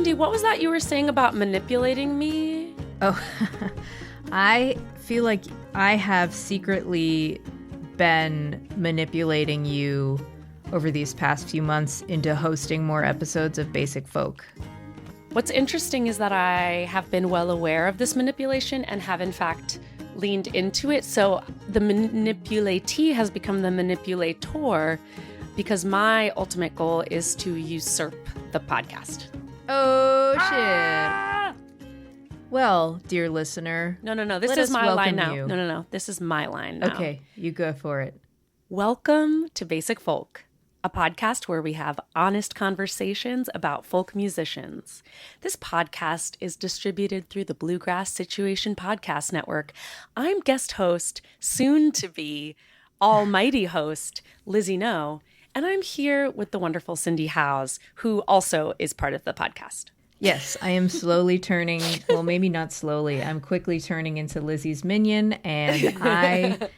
Cindy, what was that you were saying about manipulating me? Oh, I feel like I have secretly been manipulating you over these past few months into hosting more episodes of Basic Folk. What's interesting is that I have been well aware of this manipulation and have in fact leaned into it. So the manipulatee has become the manipulator because my ultimate goal is to usurp the podcast. Oh, shit. Well, dear listener. No. This is my line now. No. This is my line now. Okay, you go for it. Welcome to Basic Folk, a podcast where we have honest conversations about folk musicians. This podcast is distributed through the Bluegrass Situation Podcast Network. I'm guest host, soon to be almighty host, Lizzie No, and I'm here with the wonderful Cindy Howes, who also is part of the podcast. Yes, I am slowly turning, well, maybe not slowly, I'm quickly turning into Lizzie's minion, and I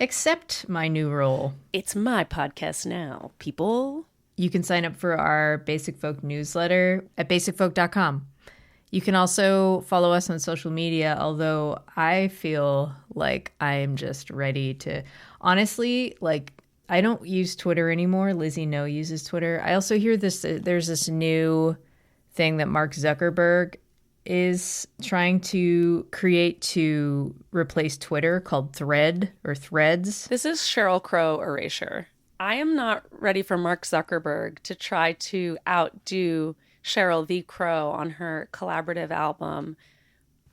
accept my new role. It's my podcast now, people. You can sign up for our Basic Folk newsletter at basicfolk.com. You can also follow us on social media, although I feel like I am just ready to, honestly, like, I don't use Twitter anymore. Lizzie No uses Twitter. I also hear this, there's this new thing that Mark Zuckerberg is trying to create to replace Twitter called Thread or Threads. This is Sheryl Crow erasure. I am not ready for Mark Zuckerberg to try to outdo Sheryl V. Crow on her collaborative album.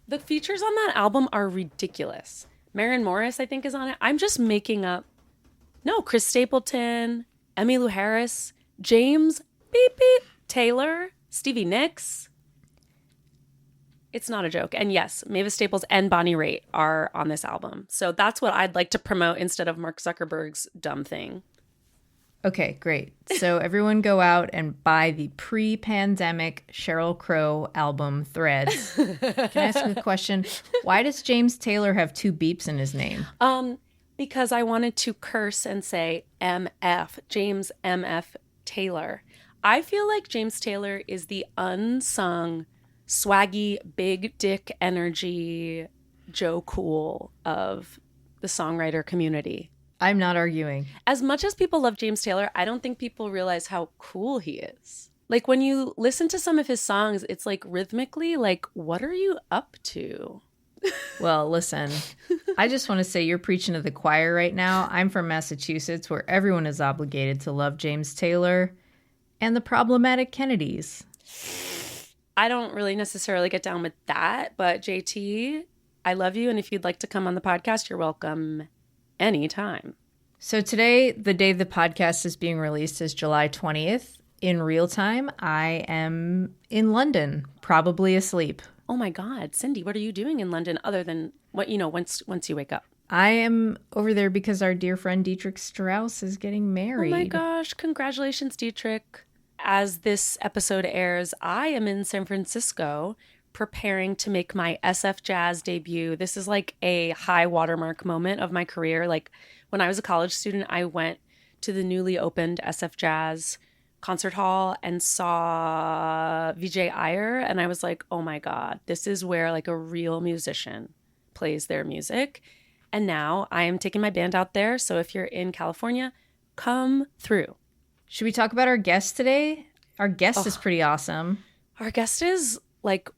The features on that album are ridiculous. Maren Morris, I think, is on it. I'm just making up. No, Chris Stapleton, Emmylou Harris, James beep beep Taylor, Stevie Nicks. It's not a joke. And yes, Mavis Staples and Bonnie Raitt are on this album. So that's what I'd like to promote instead of Mark Zuckerberg's dumb thing. Okay, great. So everyone go out and buy the pre-pandemic Sheryl Crow album Threads. Can I ask a question? Why does James Taylor have two beeps in his name? Because I wanted to curse and say MF, James MF Taylor. I feel like James Taylor is the unsung, swaggy, big dick energy Joe Cool of the songwriter community. I'm not arguing. As much as people love James Taylor, I don't think people realize how cool he is. Like when you listen to some of his songs, it's like rhythmically, like, what are you up to? Well, listen, I just want to say you're preaching to the choir right now. I'm from Massachusetts, where everyone is obligated to love James Taylor and the problematic Kennedys. I don't really necessarily get down with that, but JT, I love you. And if you'd like to come on the podcast, you're welcome anytime. So today, the day the podcast is being released is July 20th. In real time, I am in London, probably asleep. Oh my God, Cindy, what are you doing in London other than what, once you wake up? I am over there because our dear friend Dietrich Strauss is getting married. Oh my gosh, congratulations, Dietrich. As this episode airs, I am in San Francisco preparing to make my SF Jazz debut. This is like a high watermark moment of my career. Like when I was a college student, I went to the newly opened SF Jazz concert hall and saw Vijay Iyer, and I was like, oh my God, this is where like a real musician plays their music. And now I am taking my band out there. So if you're in California, come through. Should we talk about our guest today? Our guest is pretty awesome. Our guest is like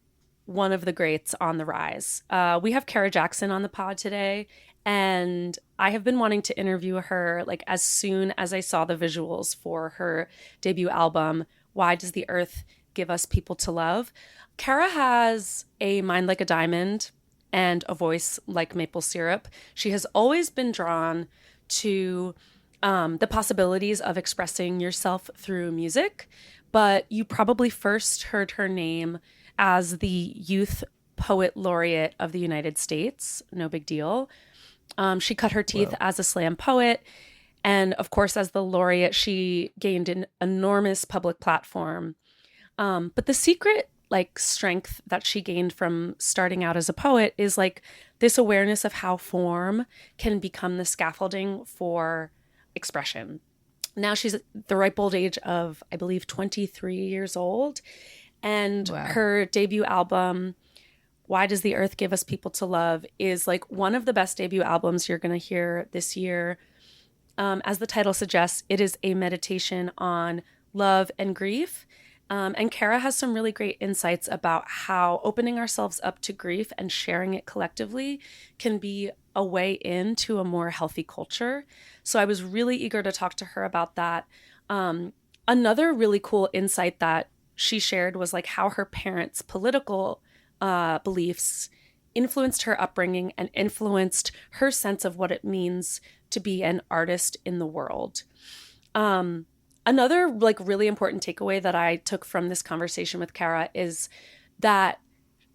one of the greats on the rise. We have Kara Jackson on the pod today, and I have been wanting to interview her like as soon as I saw the visuals for her debut album, Why Does the Earth Give Us People to Love? Kara has a mind like a diamond and a voice like maple syrup. She has always been drawn to the possibilities of expressing yourself through music, but you probably first heard her name as the Youth Poet Laureate of the United States. No big deal. She cut her teeth as a slam poet. And of course, as the laureate, she gained an enormous public platform. But the secret like strength that she gained from starting out as a poet is like this awareness of how form can become the scaffolding for expression. Now she's at the ripe old age of, I believe, 23 years old. And Wow. her debut album, Why Does the Earth Give Us People to Love, is like one of the best debut albums you're going to hear this year. As the title suggests, it is a meditation on love and grief. And Kara has some really great insights about how opening ourselves up to grief and sharing it collectively can be a way into a more healthy culture. So I was really eager to talk to her about that. Another really cool insight that she shared was like how her parents' political beliefs influenced her upbringing and influenced her sense of what it means to be an artist in the world. Another like really important takeaway that I took from this conversation with Kara is that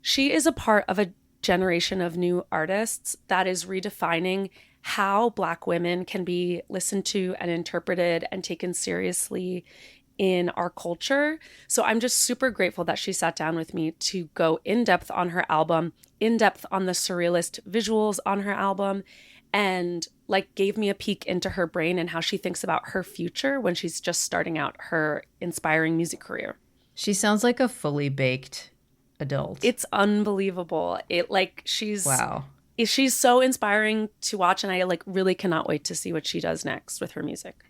she is a part of a generation of new artists that is redefining how Black women can be listened to and interpreted and taken seriously in our culture. So I'm just super grateful that she sat down with me to go in depth on her album, in depth on the surrealist visuals on her album, and like gave me a peek into her brain and how she thinks about her future when she's just starting out her inspiring music career. She sounds like a fully baked adult. It's unbelievable. Wow. She's so inspiring to watch, and I like really cannot wait to see what she does next with her music.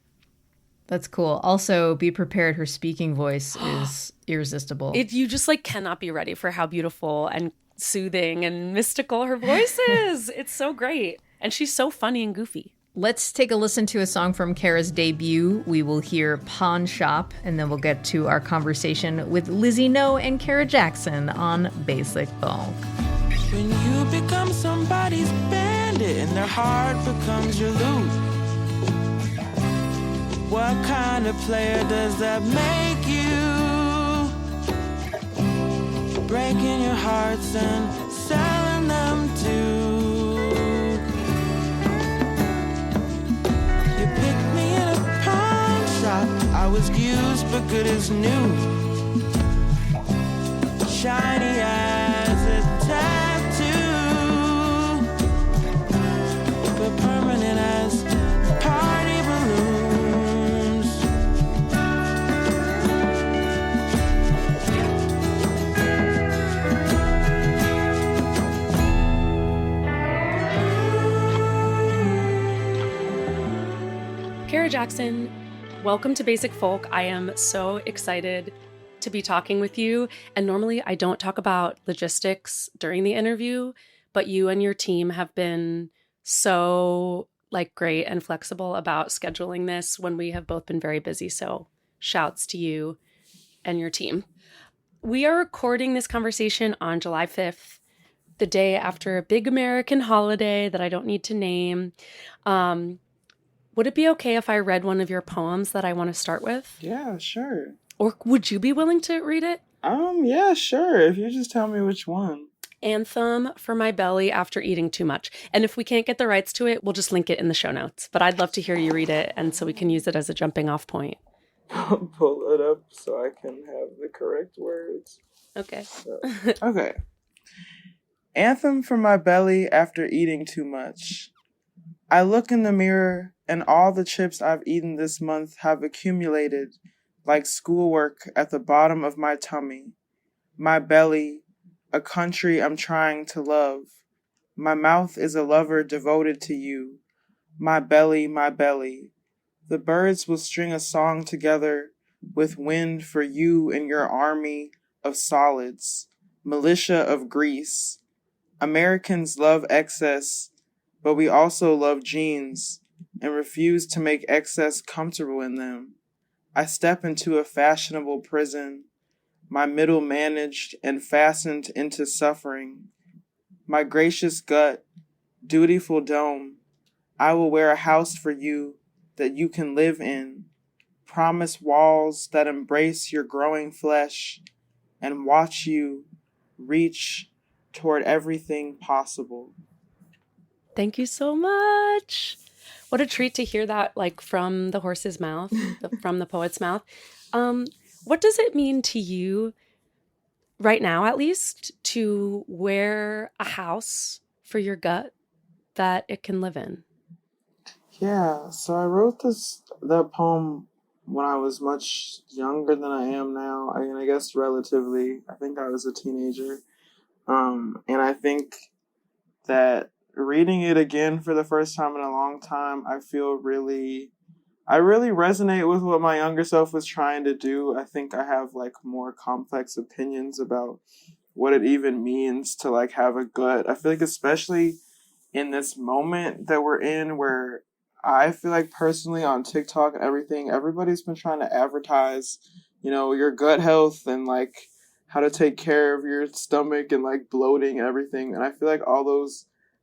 That's cool. Also, be prepared. Her speaking voice is irresistible. You just like cannot be ready for how beautiful and soothing and mystical her voice is. It's so great. And she's so funny and goofy. Let's take a listen to a song from Kara's debut. We will hear Pawn Shop, and then we'll get to our conversation with Lizzie No and Kara Jackson on Basic Folk. When you become somebody's bandit and their heart becomes your loot, what kind of player does that make you? Breaking your hearts and selling them too. You picked me in a pawn shop. I was used but good as new. Shiny as a tattoo, but permanent as party balloons. Kara Jackson, welcome to Basic Folk. I am so excited to be talking with you. And normally I don't talk about logistics during the interview, but you and your team have been so like great and flexible about scheduling this when we have both been very busy. So shouts to you and your team. We are recording this conversation on July 5th, the day after a big American holiday that I don't need to name. Would it be okay if I read one of your poems that I want to start with? Yeah, sure. Or would you be willing to read it? Yeah, sure. If you just tell me which one. Anthem for My Belly After Eating Too Much. And if we can't get the rights to it, we'll just link it in the show notes. But I'd love to hear you read it, and so we can use it as a jumping off point. Pull it up so I can have the correct words. Okay. Okay. Anthem for my belly after eating too much. I look in the mirror, and all the chips I've eaten this month have accumulated like schoolwork at the bottom of my tummy. My belly, a country I'm trying to love. My mouth is a lover devoted to you. My belly, my belly. The birds will string a song together with wind for you and your army of solids, militia of grease. Americans love excess, but we also love jeans and refuse to make excess comfortable in them. I step into a fashionable prison, my middle managed and fastened into suffering. My gracious gut, dutiful dome, I will wear a house for you that you can live in. Promise walls that embrace your growing flesh and watch you reach toward everything possible. Thank you so much. What a treat to hear that, like, from the horse's mouth, from the poet's mouth. What does it mean to you, right now at least, to wear a house for your gut that it can live in? Yeah, so I wrote the poem when I was much younger than I am now. I mean, I guess relatively, I think I was a teenager. And I think that reading it again for the first time in a long time, I really resonate with what my younger self was trying to do. I think I have like more complex opinions about what it even means to like have a gut. I feel like especially in this moment that we're in where I feel like personally on TikTok and everything, everybody's been trying to advertise, your gut health and like how to take care of your stomach and like bloating and everything. And I feel like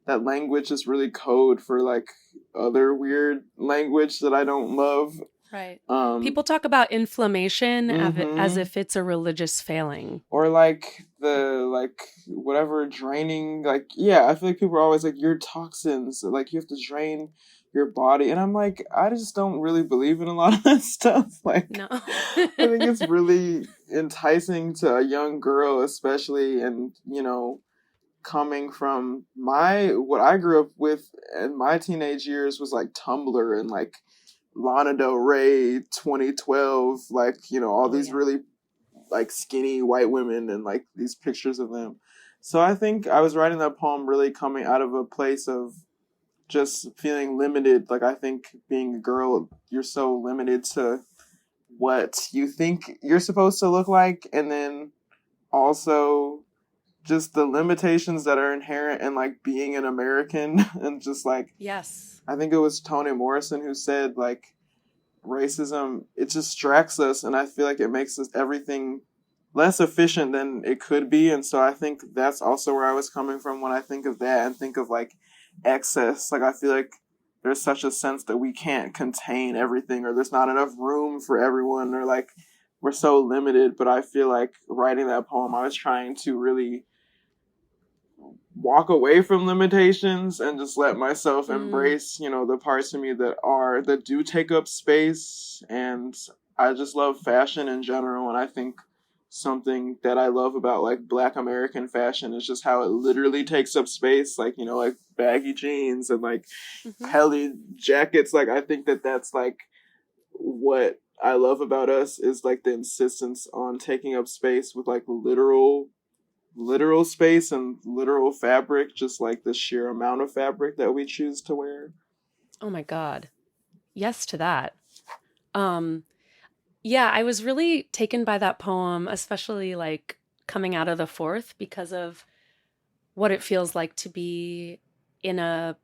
that language is really code for like other weird language that I don't love. Right. People talk about inflammation as if it's a religious failing. Or like whatever draining, like, yeah, I feel like people are always like, your toxins, like you have to drain your body. And I'm like, I just don't really believe in a lot of that stuff. Like, no. I think it's really enticing to a young girl, especially, and, coming from what I grew up with in my teenage years was like Tumblr and like Lana Del Rey 2012, like, all these really like skinny white women and like these pictures of them. So I think I was writing that poem really coming out of a place of just feeling limited. Like, I think being a girl, you're so limited to what you think you're supposed to look like, and then also just the limitations that are inherent in like being an American. And just like, yes, I think it was Toni Morrison who said like racism, it distracts us, and I feel like it makes us everything less efficient than it could be. And so I think that's also where I was coming from when I think of that and think of like excess. Like, I feel like there's such a sense that we can't contain everything, or there's not enough room for everyone, or like we're so limited. But I feel like writing that poem, I was trying to really walk away from limitations and just let myself embrace, the parts of me that do take up space. And I just love fashion in general. And I think something that I love about like Black American fashion is just how it literally takes up space. Like, like baggy jeans and like pelly jackets. Like, I think that's like what I love about us is like the insistence on taking up space with like literal space and literal fabric, just like the sheer amount of fabric that we choose to wear. Oh my God. Yes to that. Yeah, I was really taken by that poem, especially like coming out of the fourth, because of what it feels like to be to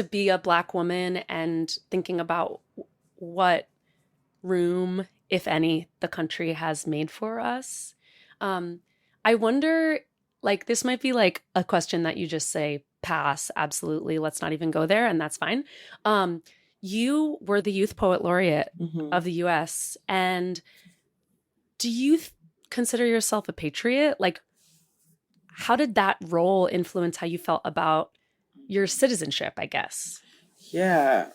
be a Black woman and thinking about what room, if any, the country has made for us. I wonder, like, this might be like a question that you just say, pass, absolutely, let's not even go there, and that's fine. You were the Youth Poet Laureate of the U.S., and do you consider yourself a patriot? Like, how did that role influence how you felt about your citizenship, I guess? Yeah,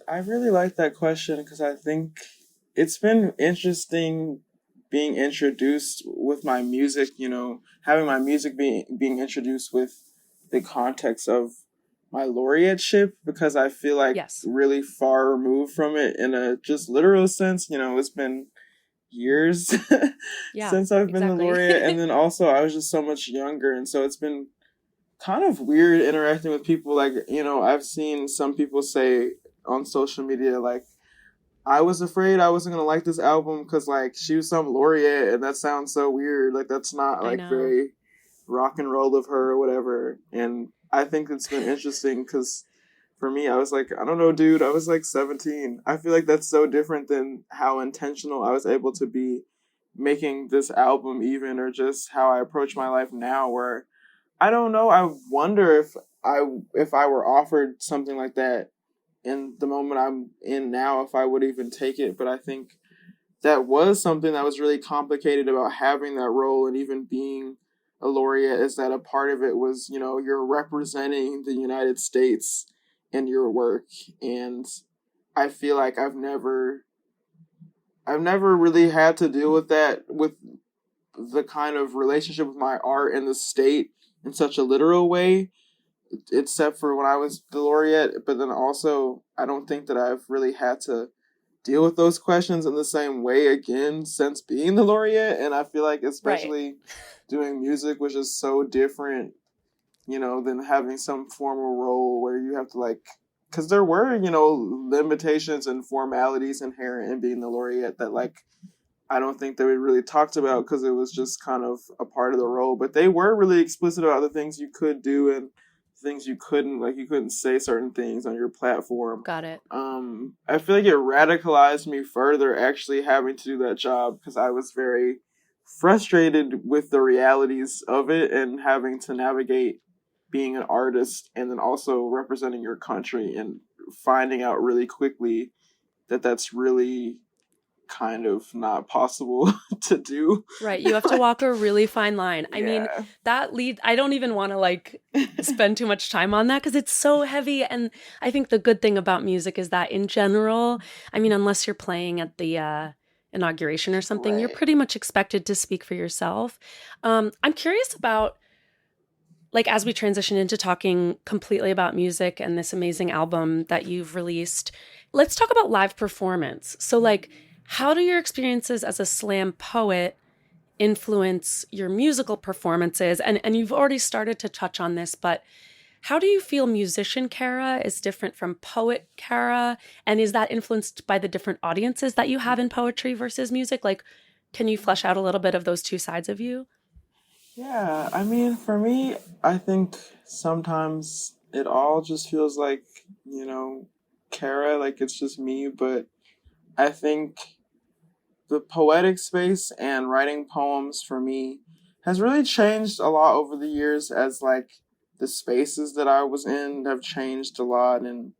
I really like that question because I think it's been interesting being introduced with my music, having my music being introduced with the context of my laureateship, because I feel like really far removed from it in a just literal sense. It's been years since I've been the laureate. And then also I was just so much younger. And so it's been kind of weird interacting with people. Like, I've seen some people say on social media, like, I was afraid I wasn't going to like this album because, like, she was some laureate, and that sounds so weird. Like, that's not, like, very rock and roll of her or whatever. And I think it's been interesting because, for me, I was like, I don't know, dude. I was, like, 17. I feel like that's so different than how intentional I was able to be making this album even, or just how I approach my life now, where, I don't know, I wonder if I were offered something like that in the moment I'm in now, if I would even take it. But I think that was something that was really complicated about having that role and even being a laureate, is that a part of it was, you're representing the United States in your work. And I feel like I've never really had to deal with that, with the kind of relationship with my art and the state in such a literal way, except for when I was the laureate. But then also, I don't think that I've really had to deal with those questions in the same way again since being the laureate. And I feel like especially doing music, which is so different, you know, than having some formal role where you have to like, because there were, you know, limitations and formalities inherent in being the laureate that like I don't think they were really talked about because it was just kind of a part of the role. But they were really explicit about the things you could do and things you couldn't. Like you couldn't say certain things on your platform. Got it. I feel like it radicalized me further actually having to do that job because I was very frustrated with the realities of it and having to navigate being an artist and then also representing your country and finding out really quickly that that's really kind of not possible to do. Right. You have to walk a really fine line. I mean, I don't even want to like spend too much time on that because it's so heavy. And I think the good thing about music is that in general, I mean, unless you're playing at the inauguration or something, you're pretty much expected to speak for yourself. I'm curious about, like, as we transition into talking completely about music and this amazing album that you've released, let's talk about live performance. So, like, how do your experiences as a slam poet influence your musical performances? And you've already started to touch on this, but how do you feel musician Kara is different from poet Kara? And is that influenced by the different audiences that you have in poetry versus music? Like, can you flesh out a little bit of those two sides of you? Yeah, I mean, for me, I think sometimes it all just feels like, you know, Kara, like it's just me, but I think the poetic space and writing poems for me has really changed a lot over the years as like the spaces that I was in have changed a lot and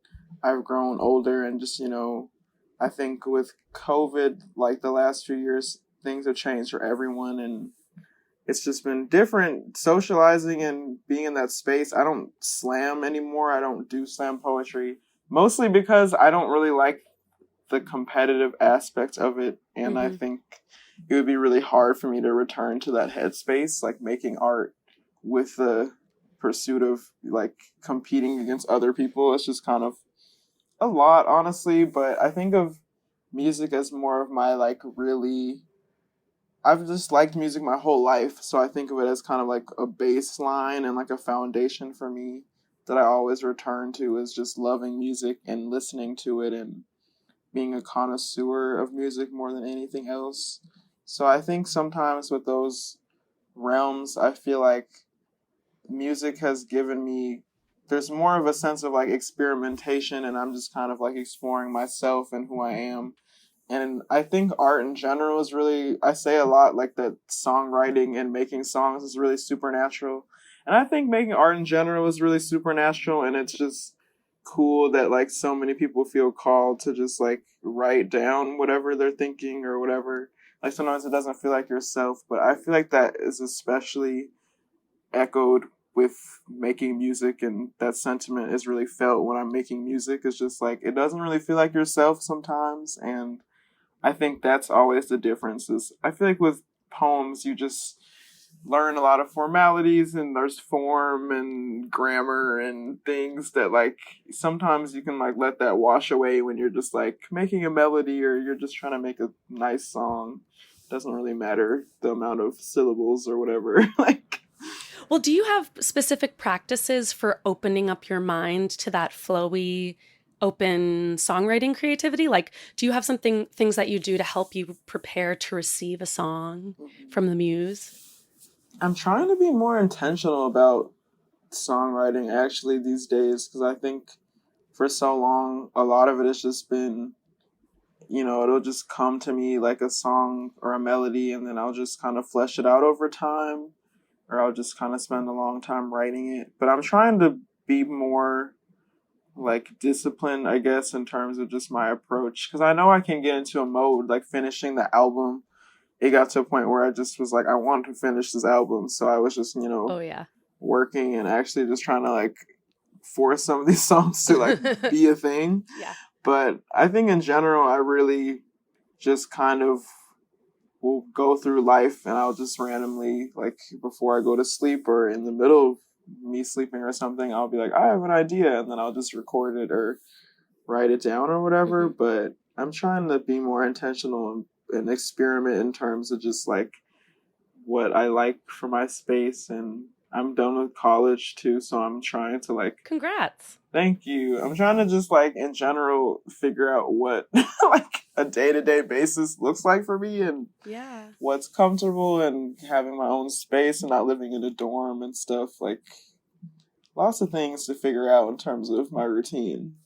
I've grown older and just, you know, I think with COVID, like the last few years, things have changed for everyone and it's just been different socializing and being in that space. I don't slam anymore. I don't do slam poetry, mostly because I don't really like the competitive aspect of it. And I think it would be really hard for me to return to that headspace, like making art with the pursuit of like competing against other people. It's just kind of a lot, honestly. But I think of music as more of my like really, I've just liked music my whole life. So I think of it as kind of like a baseline and like a foundation for me that I always return to is just loving music and listening to it and being a connoisseur of music more than anything else. So I think sometimes with those realms, I feel like music has given me, there's more of a sense of like experimentation and I'm just kind of like exploring myself and who I am. And I think art in general is really, I say a lot like that songwriting and making songs is really supernatural. And I think making art in general is really supernatural and it's just cool that like so many people feel called to just like write down whatever they're thinking or whatever. Like sometimes it doesn't feel like yourself, but I feel like that is especially echoed with making music and that sentiment is really felt when I'm making music. It's just like it doesn't really feel like yourself sometimes and I think that's always the difference is I feel like with poems you just learn a lot of formalities and there's form and grammar and things that like sometimes you can like let that wash away when you're just like making a melody or you're just trying to make a nice song. Doesn't really matter the amount of syllables or whatever. Like, well, do you have specific practices for opening up your mind to that flowy open songwriting creativity? Like, do you have things that you do to help you prepare to receive a song from the muse? I'm trying to be more intentional about songwriting actually these days because I think for so long a lot of it has just been, you know, it'll just come to me like a song or a melody and then I'll just kind of flesh it out over time or I'll just kind of spend a long time writing it. But I'm trying to be more like disciplined, I guess, in terms of just my approach because I know I can get into a mode like finishing the album. It got to a point where I just was like, I want to finish this album. So I was just, you know, working and actually just trying to like force some of these songs to like be a thing. Yeah. But I think in general, I really just kind of will go through life and I'll just randomly, like before I go to sleep or in the middle of me sleeping or something, I'll be like, I have an idea. And then I'll just record it or write it down or whatever. But I'm trying to be more intentional and experiment in terms of just like what I like for my space. And I'm done with college too, so I'm trying to like, Congrats. thank you. I'm trying to just like in general figure out what like a day-to-day basis looks like for me and Yeah. what's comfortable and having my own space and not living in a dorm and stuff. Like lots of things to figure out in terms of my routine.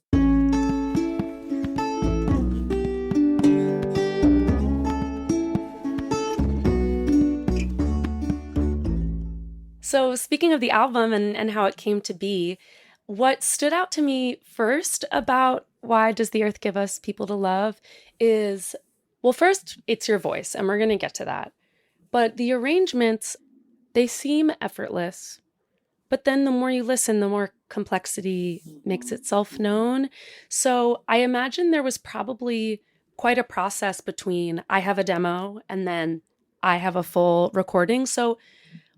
So, speaking of the album and how it came to be, what stood out to me first about Why Does the Earth Give Us People to Love is, well, first, it's your voice, and we're going to get to that. But the arrangements, they seem effortless. But then the more you listen, the more complexity makes itself known. So I imagine there was probably quite a process between I have a demo and then I have a full recording. So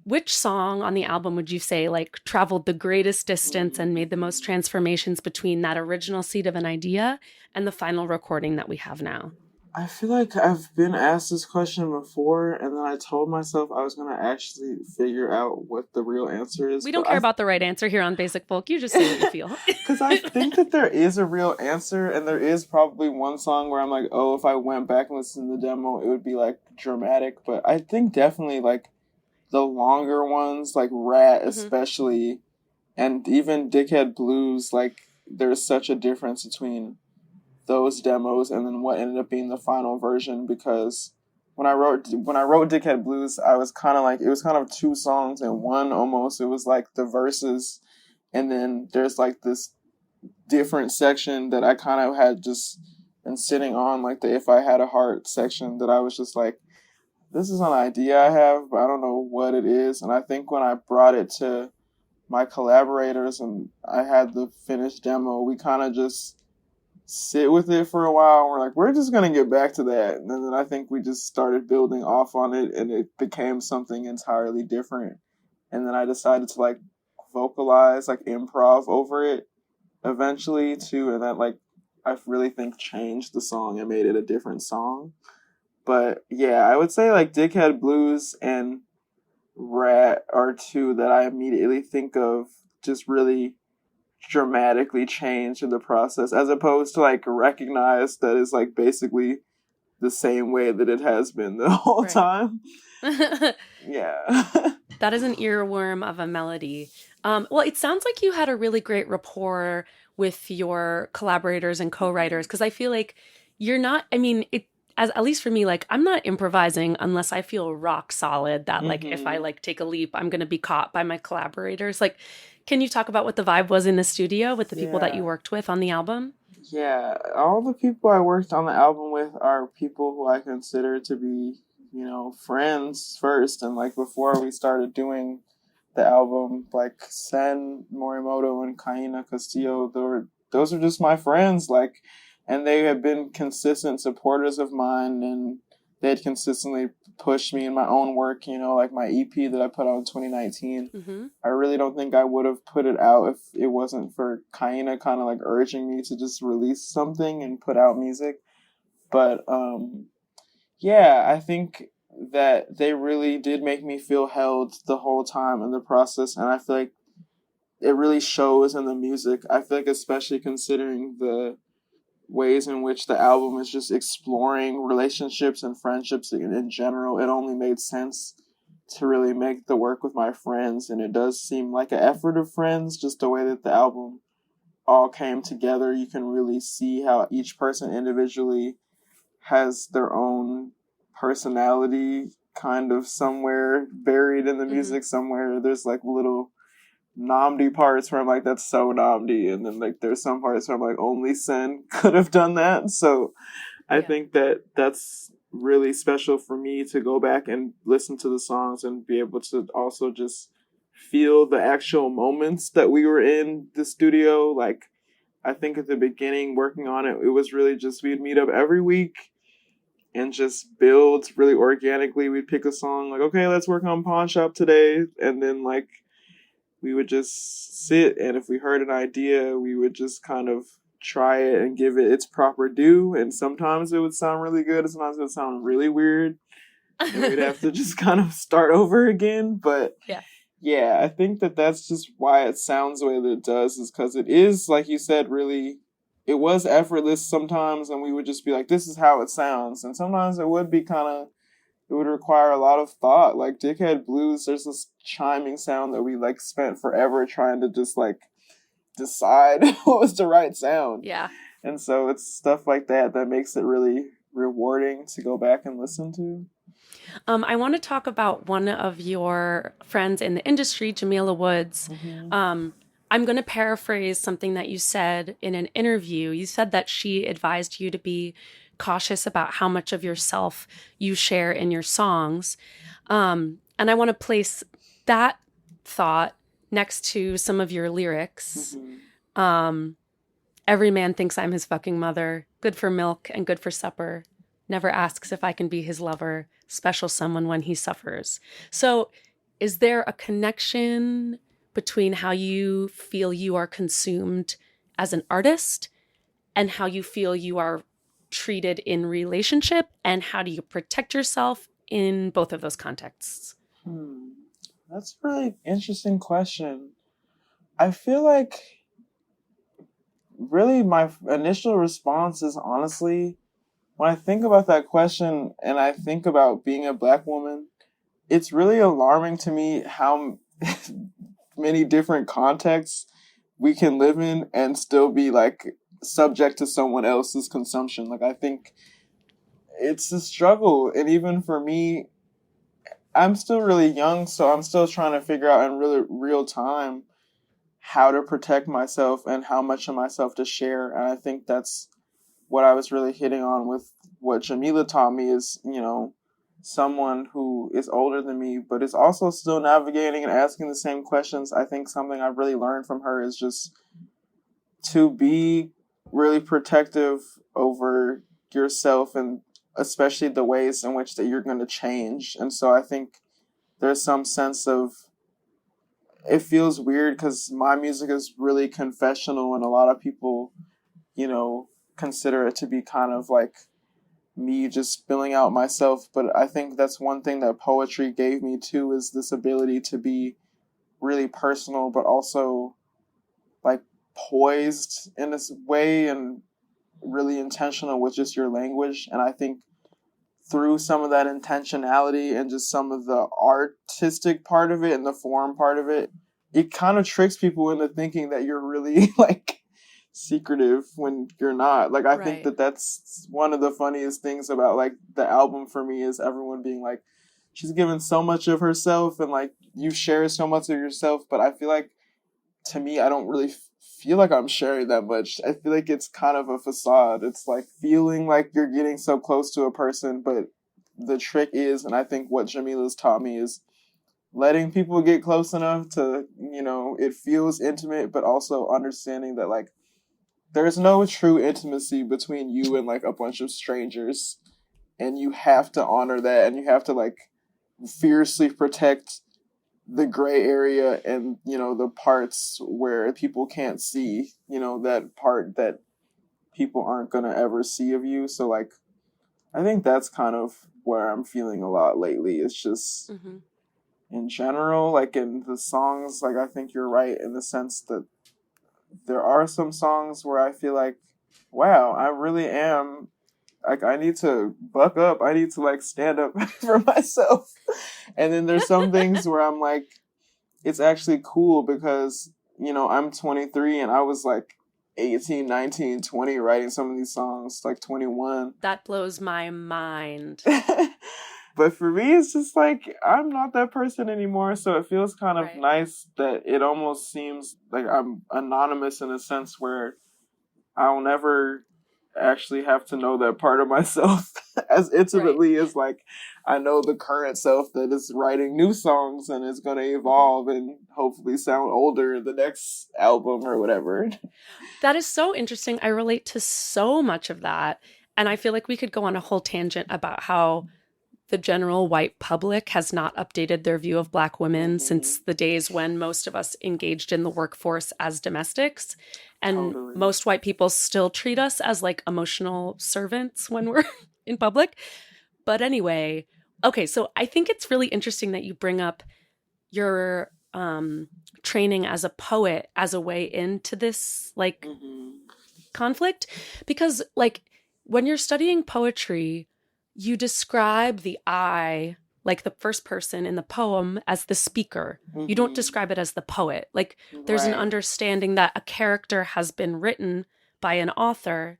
which song on the album would you say like traveled the greatest distance and made the most transformations between that original seed of an idea and the final recording that we have now? I feel like I've been asked this question before, and then I told myself I was going to actually figure out what the real answer is. We don't care about the right answer here on Basic Folk. You just say what you feel. Because I think that there is a real answer, and there is probably one song where I'm like, oh, if I went back and listened to the demo, it would be like dramatic. But I think definitely like the longer ones, like Rat especially, and even Dickhead Blues, like there's such a difference between those demos and then what ended up being the final version, because when I wrote Dickhead Blues, I was kind of like, it was kind of two songs in one almost. It was like the verses, and then there's like this different section that I kind of had just been sitting on, like the If I Had a Heart section, that I was just like, this is an idea I have, but I don't know what it is. And I think when I brought it to my collaborators and I had the finished demo, we kind of just sit with it for a while. And we're like, we're just going to get back to that. And then I think we just started building off on it, and it became something entirely different. And then I decided to like vocalize, like improv over it eventually too. And that like, I really think changed the song and made it a different song. But yeah, I would say like Dickhead Blues and Rat are two that I immediately think of just really dramatically changed in the process, as opposed to like Recognize, that is like basically the same way that it has been the whole time. Yeah. That is an earworm of a melody. Well, it sounds like you had a really great rapport with your collaborators and co-writers, because I feel like you're not, I mean, at least for me, like I'm not improvising unless I feel rock solid that like if I like take a leap, I'm going to be caught by my collaborators. Like, can you talk about what the vibe was in the studio with the people that you worked with on the album? Yeah, all the people I worked on the album with are people who I consider to be, you know, friends first. And like before we started doing the album, like Sen Morimoto and Kaina Castillo, those are just my friends. Like, and they have been consistent supporters of mine, and they had consistently pushed me in my own work, you know, like my EP that I put out in 2019. I really don't think I would have put it out if it wasn't for Kaina kind of like urging me to just release something and put out music. But yeah, I think that they really did make me feel held the whole time in the process, and I feel like it really shows in the music. I feel like, especially considering the ways in which the album is just exploring relationships and friendships in general, it only made sense to really make the work with my friends. And it does seem like an effort of friends, just the way that the album all came together. You can really see how each person individually has their own personality kind of somewhere buried in the music somewhere. There's like little Namdi parts where I'm like, that's so Namdi, and then like there's some parts where I'm like, only Sen could have done that. So I think that that's really special for me to go back and listen to the songs and be able to also just feel the actual moments that we were in the studio. Like, I think at the beginning working on it, it was really just, we'd meet up every week and just build really organically. We'd pick a song, like, okay, let's work on Pawn Shop today, and then like we would just sit, and if we heard an idea, we would just kind of try it and give it its proper due. And sometimes it would sound really good, and sometimes it would sound really weird. And we'd have to just kind of start over again. But yeah, I think that that's just why it sounds the way that it does, is because it is, like you said, really, it was effortless sometimes, and we would just be like, this is how it sounds. And sometimes it would be kind of, it would require a lot of thought. Like Dickhead Blues, there's this chiming sound that we like spent forever trying to just like decide what was the right sound. Yeah. And so it's stuff like that that makes it really rewarding to go back and listen to. I want to talk about one of your friends in the industry, Jamila Woods. Mm-hmm. I'm going to paraphrase something that you said in an interview. You said that she advised you to be cautious about how much of yourself you share in your songs. And I want to place that thought next to some of your lyrics. Mm-hmm. Every man thinks I'm his fucking mother, good for milk and good for supper, never asks if I can be his lover, special someone when he suffers. So is there a connection between how you feel you are consumed as an artist and how you feel you are treated in relationship, and how do you protect yourself in both of those contexts? That's a really interesting question. I feel like really my initial response is, honestly, when I think about that question and I think about being a Black woman, it's really alarming to me how many different contexts we can live in and still be like subject to someone else's consumption. Like, I think it's a struggle. And even for me, I'm still really young, so I'm still trying to figure out in really real time how to protect myself and how much of myself to share. And I think that's what I was really hitting on with what Jamila taught me is, you know, someone who is older than me, but is also still navigating and asking the same questions. I think something I've really learned from her is just to be really protective over yourself, and especially the ways in which that you're going to change. And so I think there's some sense of, it feels weird because my music is really confessional, and a lot of people, you know, consider it to be kind of like me just spilling out myself. But I think that's one thing that poetry gave me too, is this ability to be really personal, but also like poised in this way and really intentional with just your language. And I think through some of that intentionality and just some of the artistic part of it and the form part of it, it kind of tricks people into thinking that you're really like secretive when you're not. Like, I think that that's one of the funniest things about like the album for me, is everyone being like, she's given so much of herself and like you share so much of yourself. But I feel like, to me, I don't really feel like I'm sharing that much. I feel like it's kind of a facade. It's like feeling like you're getting so close to a person, but the trick is, and I think what Jamila's taught me, is letting people get close enough to, you know, it feels intimate, but also understanding that like there's no true intimacy between you and like a bunch of strangers, and you have to honor that, and you have to like fiercely protect the gray area and, you know, the parts where people can't see, you know, that part that people aren't gonna ever see of you. So like, I think that's kind of where I'm feeling a lot lately. It's just in general, like in the songs, like I think you're right in the sense that there are some songs where I feel like, wow, I really am, like, I need to buck up. I need to like stand up for myself. And then there's some things where I'm like, it's actually cool because, you know, I'm 23 and I was like 18, 19, 20 writing some of these songs, like 21. That blows my mind. But for me, it's just like, I'm not that person anymore. So it feels kind of nice that it almost seems like I'm anonymous in a sense where I'll never actually have to know that part of myself as intimately as like I know the current self that is writing new songs and is going to evolve and hopefully sound older in the next album or whatever. That is so interesting. I relate to so much of that. And I feel like we could go on a whole tangent about how the general white public has not updated their view of Black women since the days when most of us engaged in the workforce as domestics. And Totally. most white people still treat us as like emotional servants when we're in public. But anyway, okay, so I think it's really interesting that you bring up your training as a poet as a way into this like conflict, because like when you're studying poetry, you describe the I, like the first person in the poem, as the speaker. You don't describe it as the poet. Like there's an Right. understanding that a character has been written by an author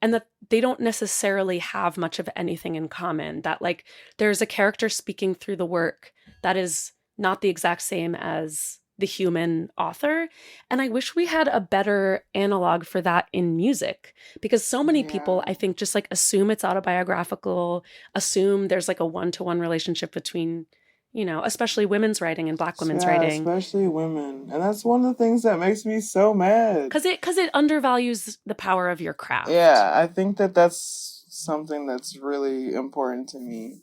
and that they don't necessarily have much of anything in common. That like there's a character speaking through the work that is not the exact same as the human author. And I wish we had a better analog for that in music, because so many people, I think, just like assume it's autobiographical, assume there's like a one-to-one relationship between, you know, especially women's writing and Black women's writing. Especially women. And that's one of the things that makes me so mad. Because it undervalues the power of your craft. Yeah, I think that that's something that's really important to me.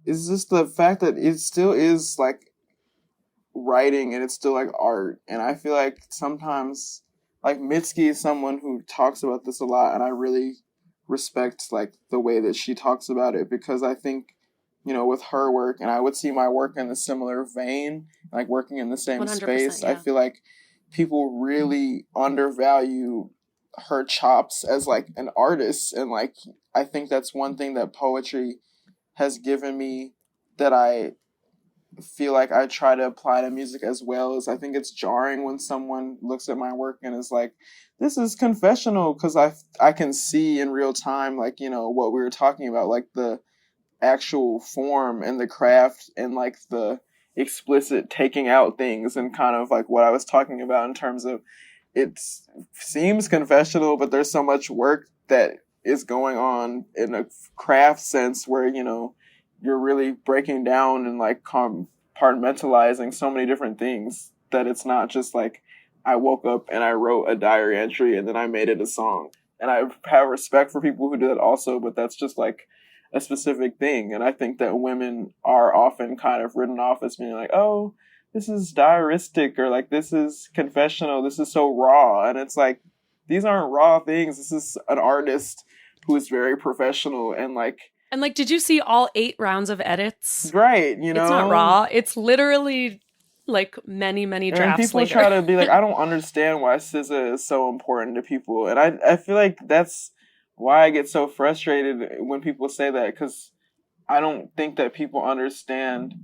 Is just the fact that it still is like writing and it's still like art. And I feel like sometimes, like Mitski is someone who talks about this a lot, and I really respect like the way that she talks about it, because I think, you know, with her work, and I would see my work in a similar vein, like working in the same 100%, space, I yeah. feel like people really undervalue her chops as like an artist. And like I think that's one thing that poetry has given me that I feel like I try to apply to music as well. Is I think it's jarring when someone looks at my work and is like, this is confessional, because I can see in real time, like, you know, what we were talking about, like the actual form and the craft and like the explicit taking out things, and kind of like what I was talking about in terms of it seems confessional, but there's so much work that is going on in a craft sense where, you know, you're really breaking down and like compartmentalizing so many different things that it's not just like I woke up and I wrote a diary entry and then I made it a song. And I have respect for people who do that also, but that's just like a specific thing. And I think that women are often kind of written off as being like, oh, this is diaristic, or like this is confessional, this is so raw. And it's like, these aren't raw things. This is an artist who is very professional and like, did you see all 8 rounds of edits? right, you know? It's not raw. It's literally like many drafts and people later. try to be like, I don't understand why SZA is so important to people. And I feel like that's why I get so frustrated when people say that, because I don't think that people understand,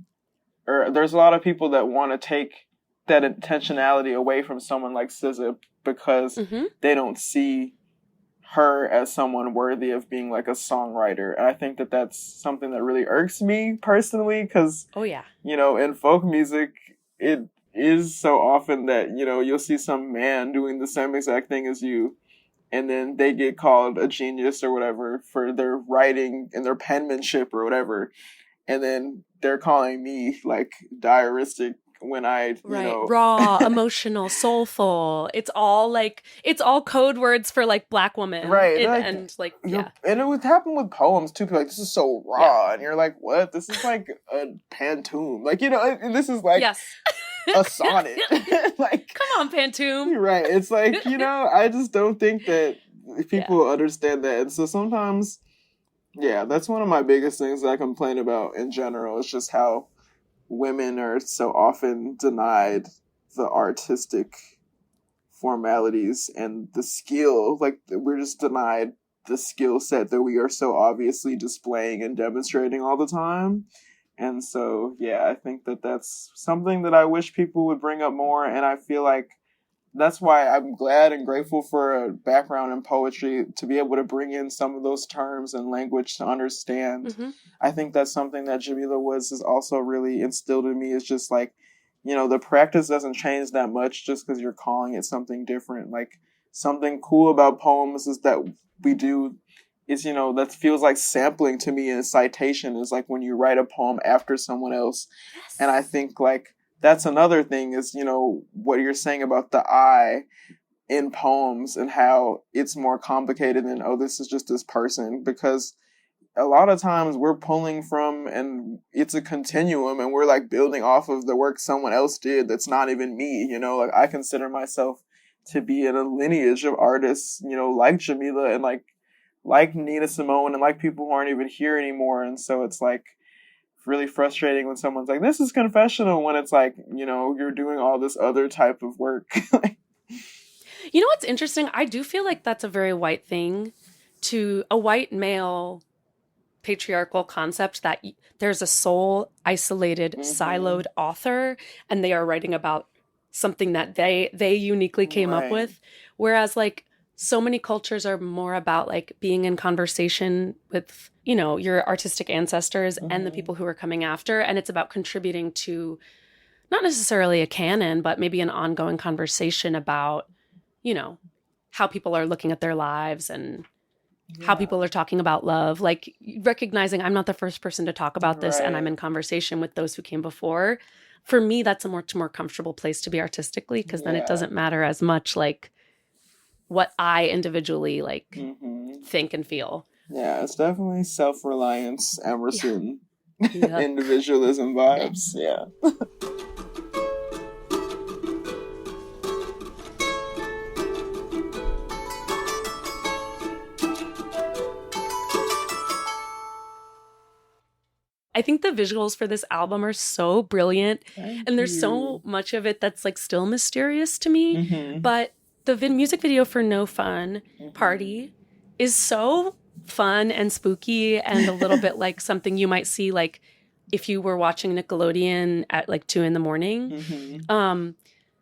or there's a lot of people that want to take that intentionality away from someone like SZA because they don't see her as someone worthy of being like a songwriter. And I think that that's something that really irks me personally, because, you know, in folk music, it is so often that, you know, you'll see some man doing the same exact thing as you, and then they get called a genius or whatever for their writing and their penmanship or whatever. And then they're calling me like diaristic when I, you know, raw, emotional, soulful. It's all code words for like Black woman. Right. And it would happen with poems too. People are like, this is so raw. And you're like, what? This is like a pantoum. Like, you know, and this is like a sonnet. Like, come on, pantoum. Right. It's like, you know, I just don't think that people understand that. And so sometimes, yeah, that's one of my biggest things that I complain about in general, is just how women are so often denied the artistic formalities and the skill. Like, we're just denied the skill set that we are so obviously displaying and demonstrating all the time. And so, yeah, I think that that's something that I wish people would bring up more. And I feel like that's why I'm glad and grateful for a background in poetry, to be able to bring in some of those terms and language to understand. I think that's something that Jamila Woods has also really instilled in me, is just like, you know, the practice doesn't change that much just because you're calling it something different. Like, something cool about poems is that we do is, you know, that feels like sampling to me in a citation, is like when you write a poem after someone else. And I think like that's another thing, is, you know, what you're saying about the I in poems and how it's more complicated than, oh, this is just this person. Because a lot of times we're pulling from, and it's a continuum, and we're like building off of the work someone else did that's not even me, you know? Like, I consider myself to be in a lineage of artists, you know, like Jamila and like Nina Simone and like people who aren't even here anymore. And so it's like really frustrating when someone's like, this is confessional, when it's like, you know, you're doing all this other type of work. You know what's interesting? I do feel like that's a very white thing, to a white male patriarchal concept, that there's a sole, isolated, siloed author, and they are writing about something that they uniquely came up Right. with. Whereas like so many cultures are more about like being in conversation with, you know, your artistic ancestors and the people who are coming after. And it's about contributing to not necessarily a canon, but maybe an ongoing conversation about, you know, how people are looking at their lives and how people are talking about love, like recognizing I'm not the first person to talk about this, and I'm Right. in conversation with those who came before. For me, that's a much more comfortable place to be artistically, because then it Yeah. doesn't matter as much like what I individually like Mm-hmm. think and feel. Yeah, it's definitely self-reliance, Emerson, Yep. individualism vibes. Yeah. I think the visuals for this album are so brilliant, Thank and there's you. so much of it that's like still mysterious to me. Mhm. But the music video for No Fun Party is so fun and spooky, and a little bit like something you might see like if you were watching Nickelodeon at like 2 a.m. Mhm.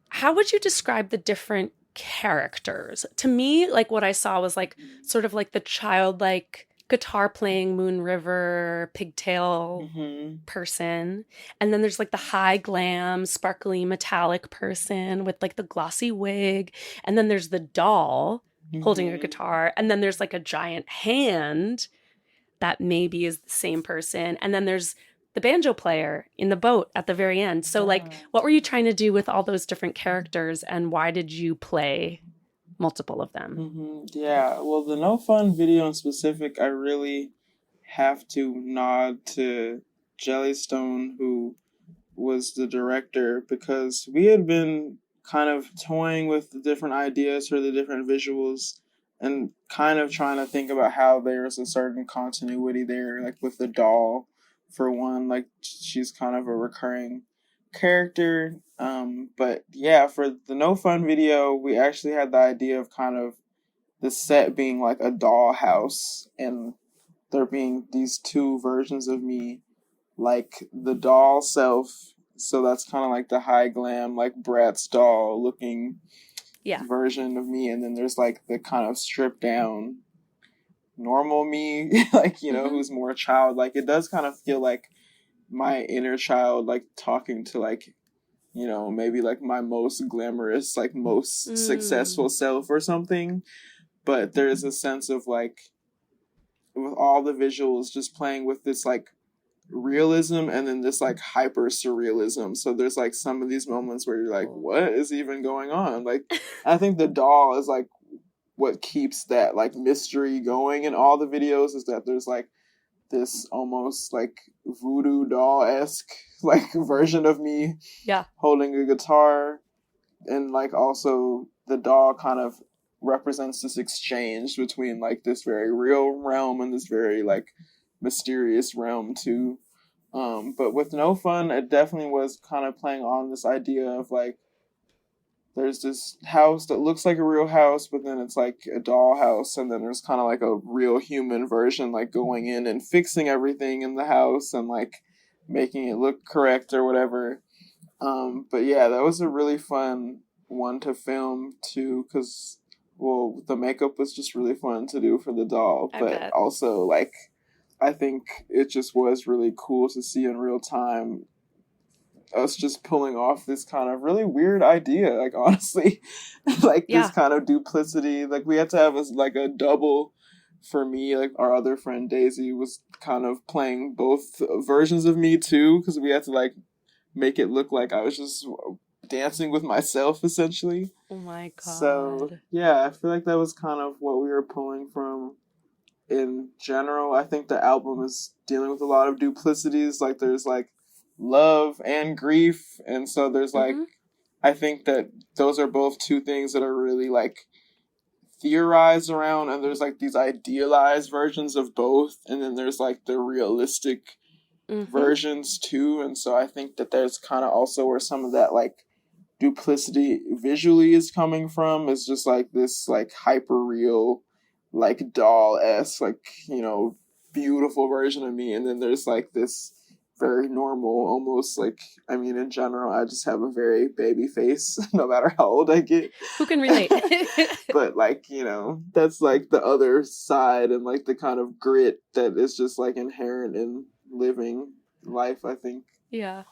How would you describe the different characters? To me, like what I saw was like sort of like the childlike guitar playing Moon River pigtail Mhm. person, and then there's like the high glam sparkly metallic person with like the glossy wig, and then there's the doll holding a Mhm. guitar, and then there's like a giant hand that maybe is the same person, and then there's the banjo player in the boat at the very end. So like, what were you trying to do with all those different characters, and why did you play multiple of them? Yeah, well, the No Fun video in specific, I really have to nod to Jellystone, who was the director, because we had been kind of toying with the different ideas for the different visuals and kind of trying to think about how there's a certain continuity there, like with the doll, for one, like she's kind of a recurring character. But yeah, for the No Fun video, we actually had the idea of kind of the set being like a doll house, and there being these two versions of me, like the doll self. So that's kind of like the high glam, like Bratz doll looking Yeah. version of me, and then there's like the kind of stripped down normal me, like, you know, who's more childlike. It does kind of feel like my inner child, like talking to like, you know, maybe like my most glamorous, like most successful self or something. But there's a sense of like, with all the visuals just playing with this like realism and then this like hyper surrealism. So there's like some of these moments where you're like, what is even going on? Like, I think the doll is like what keeps that like mystery going in all the videos, is that there's like this almost like voodoo doll-esque like version of me holding a guitar, and like also the doll kind of represents this exchange between like this very real realm and this very like mysterious realm too. But with No Fun, it definitely was kind of playing on this idea of like, there's this house that looks like a real house, but then it's like a doll house, and then there's kind of like a real human version like going in and fixing everything in the house and like making it look correct or whatever. But yeah, that was a really fun one to film too, because, well, the makeup was just really fun to do for the doll, but also like, I think it just was really cool to see in real time us just pulling off this kind of really weird idea, like, honestly, like this kind of duplicity. Like, we had to have like a double for me. Like, our other friend Daisy was kind of playing both versions of me too, because we had to like make it look like I was just dancing with myself, essentially. Oh my god. So yeah, I feel like that was kind of what we were pulling from. in general, I think the album is dealing with a lot of duplicities. Like there's like love and grief, and so there's like, I think that those are both two things that are really like theorized around, and there's like these idealized versions of both, and then there's like the realistic versions too. And so I think that there's kind of also where some of that like duplicity visually is coming from, is just like this like hyper real, like doll-esque, like, you know, beautiful version of me, and then there's like this very normal, almost like, I mean, in general, I just have a very baby face no matter how old I get. Who can relate? But like, you know, that's like the other side, and like the kind of grit that is just like inherent in living life, I think. Yeah.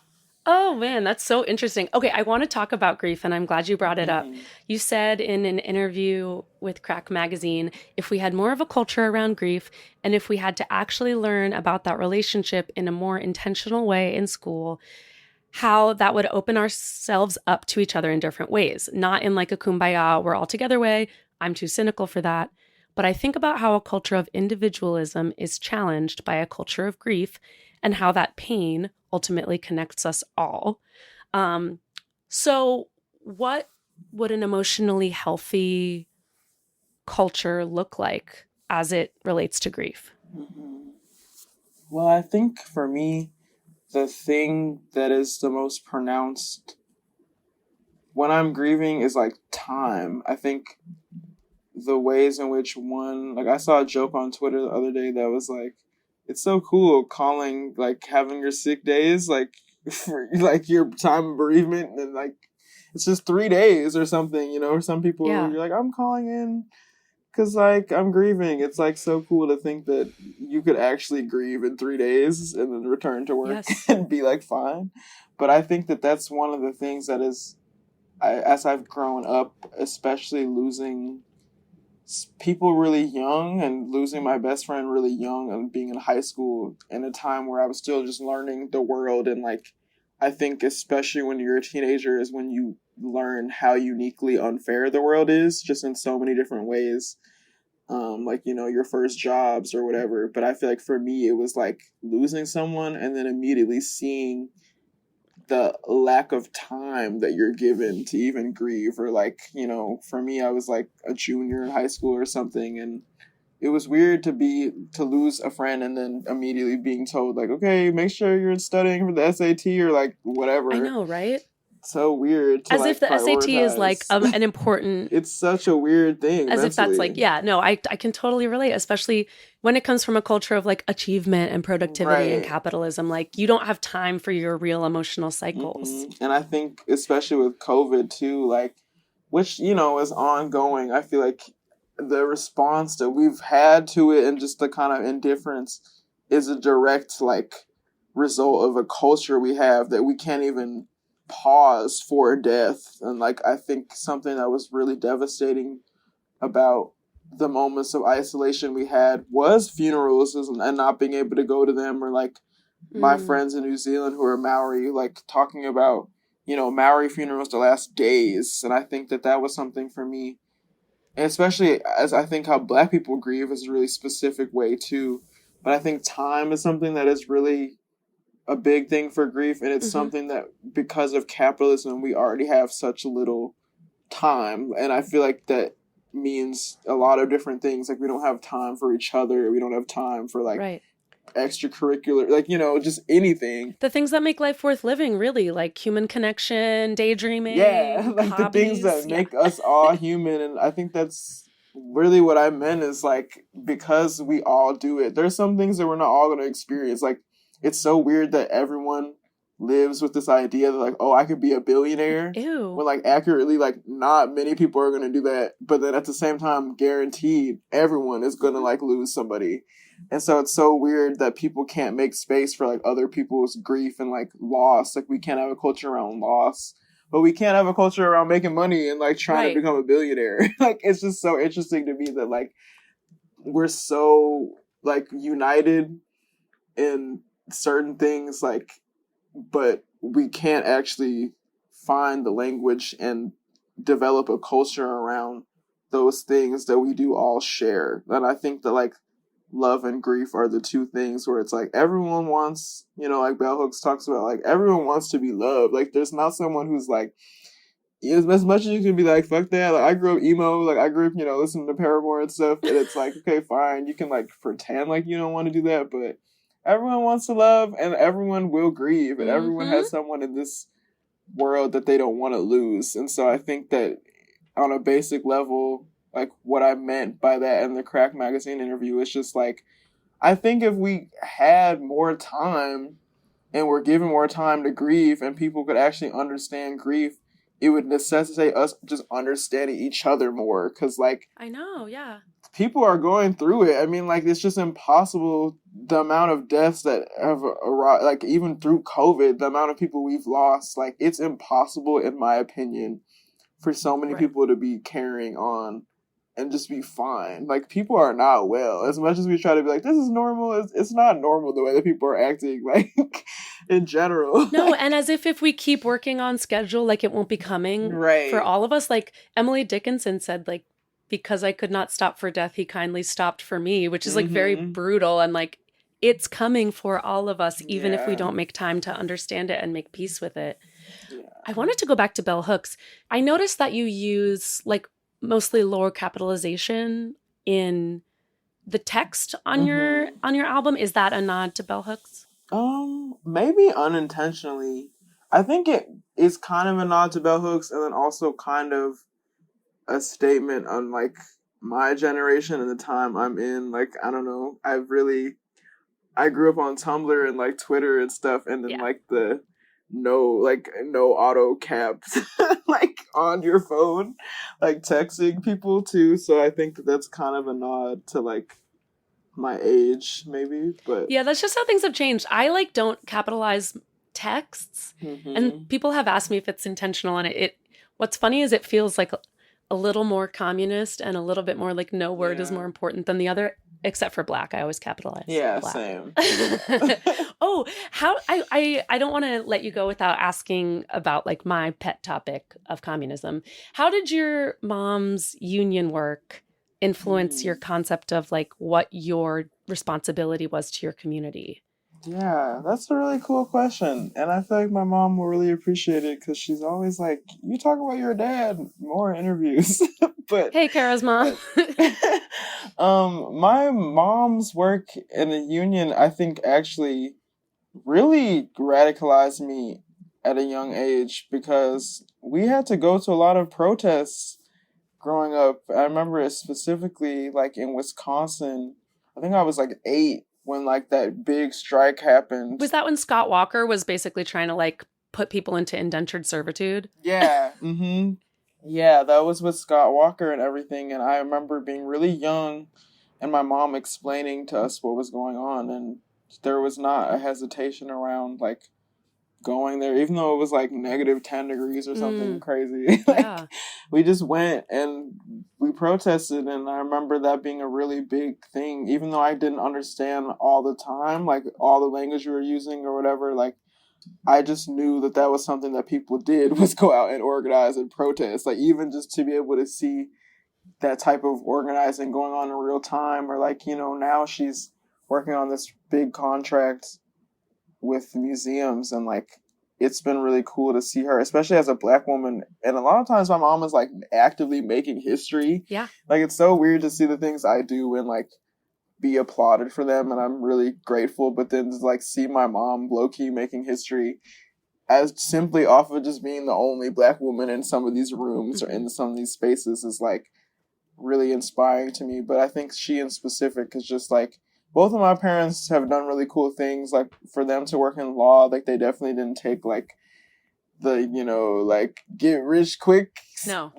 Oh man, that's so interesting. Okay, I want to talk about grief, and I'm glad you brought it up. You said in an interview with Crack Magazine, if we had more of a culture around grief, and if we had to actually learn about that relationship in a more intentional way in school, how that would open ourselves up to each other in different ways. Not in like a kumbaya, we're all together way. I'm too cynical for that. But I think about how a culture of individualism is challenged by a culture of grief, and how that pain ultimately connects us all. So what would an emotionally healthy culture look like as it relates to grief? Well, I think for me, the thing that is the most pronounced when I'm grieving is like time. I think the ways in which one, like I saw a joke on Twitter the other day that was like, it's so cool calling, like, having your sick days, like, for, like, your time of bereavement, and, like, it's just 3 days or something, you know, or some people, you're like, I'm calling in because, like, I'm grieving. It's, like, so cool to think that you could actually grieve in 3 days and then return to work and be, like, fine. But I think that that's one of the things that is, as I've grown up, especially losing people really young, and losing my best friend really young, and being in high school in a time where I was still just learning the world. And like, I think especially when you're a teenager is when you learn how uniquely unfair the world is, just in so many different ways. Like, you know, your first jobs or whatever. But I feel like for me, it was like losing someone and then immediately seeing the lack of time that you're given to even grieve. Or like, you know, for me, I was like a junior in high school or something, and it was weird to lose a friend and then immediately being told like, okay, make sure you're studying for the SAT or like whatever. I know, right? So weird to, as like, if the SAT is like an important it's such a weird thing as mentally. if that's like, yeah, no, I can totally relate, especially when it comes from a culture of like achievement and productivity and capitalism. Like, you don't have time for your real emotional cycles. And I think especially with COVID too, like, which, you know, is ongoing, I feel like the response that we've had to it and just the kind of indifference is a direct like result of a culture we have that we can't even pause for death. And like, I think something that was really devastating about the moments of isolation we had was funerals and not being able to go to them, or like my friends in New Zealand who are Maori, like talking about, you know, Maori funerals to last days. And I think that was something for me, and especially as I think how Black people grieve is a really specific way too. But I think time is something that is really a big thing for grief, and it's something that, because of capitalism, we already have such little time. And I feel like that means a lot of different things. Like, we don't have time for each other. We don't have time for like extracurricular, like, you know, just anything. The things that make life worth living, really, like human connection, daydreaming. Yeah, like hobbies. The things that make us all human. And I think that's really what I meant, is like, because we all do it, there's some things that we're not all going to experience. Like, it's so weird that everyone lives with this idea that like, oh, I could be a billionaire. Ew. When like accurately, like, not many people are going to do that. But then at the same time, guaranteed everyone is going to like lose somebody. And so it's so weird that people can't make space for like other people's grief and like loss. Like, we can't have a culture around loss, but we can't have a culture around making money and like trying to become a billionaire. Like, it's just so interesting to me that like we're so like united in certain things, like, but we can't actually find the language and develop a culture around those things that we do all share. And I think that like love and grief are the two things where it's like everyone wants, you know, like Bell Hooks talks about, like everyone wants to be loved. Like there's not someone who's like, as much as you can be like, fuck that. Like I grew up emo, like I grew up, you know, listening to Paramore and stuff, and it's like, okay, fine, you can like pretend like you don't want to do that, but everyone wants to love, and everyone will grieve, and everyone has someone in this world that they don't want to lose. And so I think that on a basic level, like what I meant by that in the Crack Magazine interview is just like, I think if we had more time and were given more time to grieve and people could actually understand grief, it would necessitate us just understanding each other more. Because, like, I know, yeah. People are going through it. I mean, like, it's just impossible. The amount of deaths that have arrived, like, even through COVID, the amount of people we've lost, like, it's impossible, in my opinion, for so many people to be carrying on and just be fine. Like, people are not well. As much as we try to be like, this is normal, it's not normal the way that people are acting, like, in general. No, and as if we keep working on schedule, like, it won't be coming for all of us. Like, Emily Dickinson said, like, because I could not stop for death, he kindly stopped for me, which is, like, very brutal. And, like, it's coming for all of us, even if we don't make time to understand it and make peace with it. Yeah. I wanted to go back to Bell Hooks. I noticed that you use, like, mostly lower capitalization in the text on your album. Is that a nod to Bell Hooks? Maybe unintentionally. I think it is kind of a nod to Bell Hooks, and then also kind of a statement on, like, my generation and the time I'm in. Like, I don't know, I grew up on Tumblr and, like, Twitter and stuff, and then like the no auto caps like on your phone, like texting people too. So I think that's kind of a nod to, like, my age, maybe. But yeah, that's just how things have changed. I, like, don't capitalize texts, and people have asked me if it's intentional, and it what's funny is it feels like a little more communist and a little bit more like no word is more important than the other, except for Black. I always capitalize. Yeah, Black. Same. Oh, how I don't want to let you go without asking about, like, my pet topic of communism. How did your mom's union work influence your concept of, like, what your responsibility was to your community? Yeah, that's a really cool question. And I feel like my mom will really appreciate it because she's always like, you talk about your dad more in interviews. But hey, Kara's mom. My mom's work in the union, I think, actually really radicalized me at a young age because we had to go to a lot of protests growing up. I remember it specifically, like, in Wisconsin. I think I was like 8 when, like, that big strike happened. Was that when Scott Walker was basically trying to, like, put people into indentured servitude? Yeah. Yeah, that was with Scott Walker and everything. And I remember being really young and my mom explaining to us what was going on. And there was not a hesitation around, like, going there, even though it was like -10 degrees or something crazy. Like, we just went and we protested, and I remember that being a really big thing, even though I didn't understand all the time, like, all the language we were using or whatever. Like, I just knew that that was something that people did, was go out and organize and protest. Like, even just to be able to see that type of organizing going on in real time, or, like, you know, now she's working on this big contract with museums, and, like, it's been really cool to see her, especially as a Black woman. And a lot of times my mom is, like, actively making history. Yeah. Like, it's so weird to see the things I do and, like, be applauded for them, and I'm really grateful, but then to, like, see my mom low-key making history as simply off of just being the only Black woman in some of these rooms or in some of these spaces is, like, really inspiring to me. But I think she in specific is just, like, both of my parents have done really cool things. Like, for them to work in law, like, they definitely didn't take, like, the, you know, like, get rich quick,